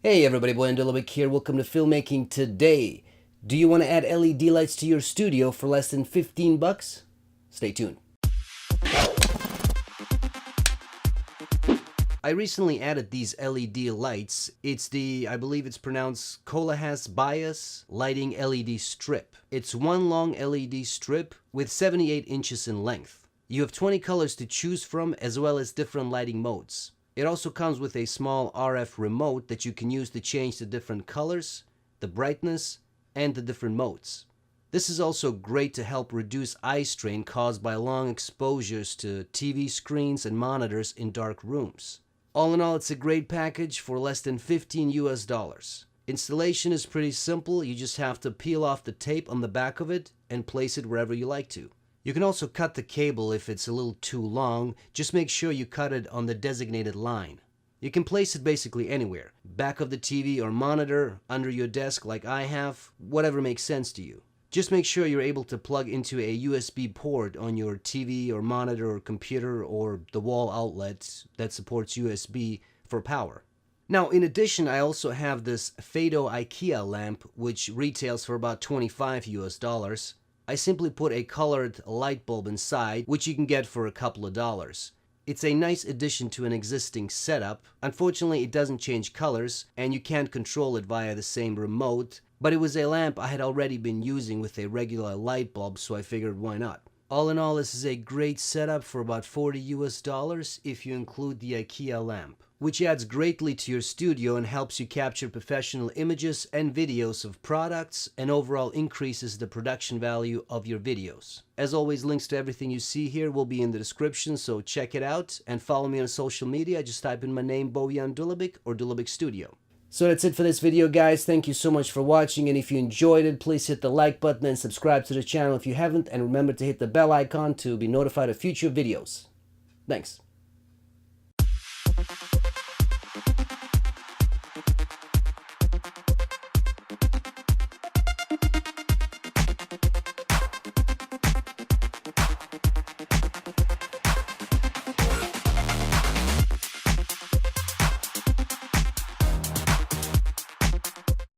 Hey everybody, boy Dulabic here. Welcome to Filmmaking today. Do you want to add LED lights to your studio for less than 15 bucks? Stay tuned. I recently added these LED lights. It's I believe it's pronounced Colohas Bias lighting LED strip. It's one long LED strip with 78 inches in length. You have 20 colors to choose from as well as different lighting modes. It also comes with a small RF remote that you can use to change the different colors, the brightness, and the different modes. This is also great to help reduce eye strain caused by long exposures to TV screens and monitors in dark rooms. All in all, it's a great package for less than $15. Installation is pretty simple. You just have to peel off the tape on the back of it and place it wherever you like to. You can also cut the cable if it's a little too long. Just make sure you cut it on the designated line. You can place it basically anywhere. Back of the TV or monitor, under your desk like I have, whatever makes sense to you. Just make sure you're able to plug into a USB port on your TV or monitor or computer or the wall outlet that supports USB for power. Now, in addition, I also have this Fado IKEA lamp, which retails for about $25. I simply put a colored light bulb inside, which you can get for a couple of dollars. It's a nice addition to an existing setup. Unfortunately, it doesn't change colors, and you can't control it via the same remote, but it was a lamp I had already been using with a regular light bulb, so I figured why not. All in all, this is a great setup for about $40 if you include the IKEA lamp, which adds greatly to your studio and helps you capture professional images and videos of products and overall increases the production value of your videos. As always, links to everything you see here will be in the description, so check it out and follow me on social media. Just type in my name, Bojan Dulabic or Dulabic Studio. So that's it for this video, guys. Thank you so much for watching, and if you enjoyed it, please hit the like button and subscribe to the channel if you haven't, and remember to hit the bell icon to be notified of future videos. Thanks.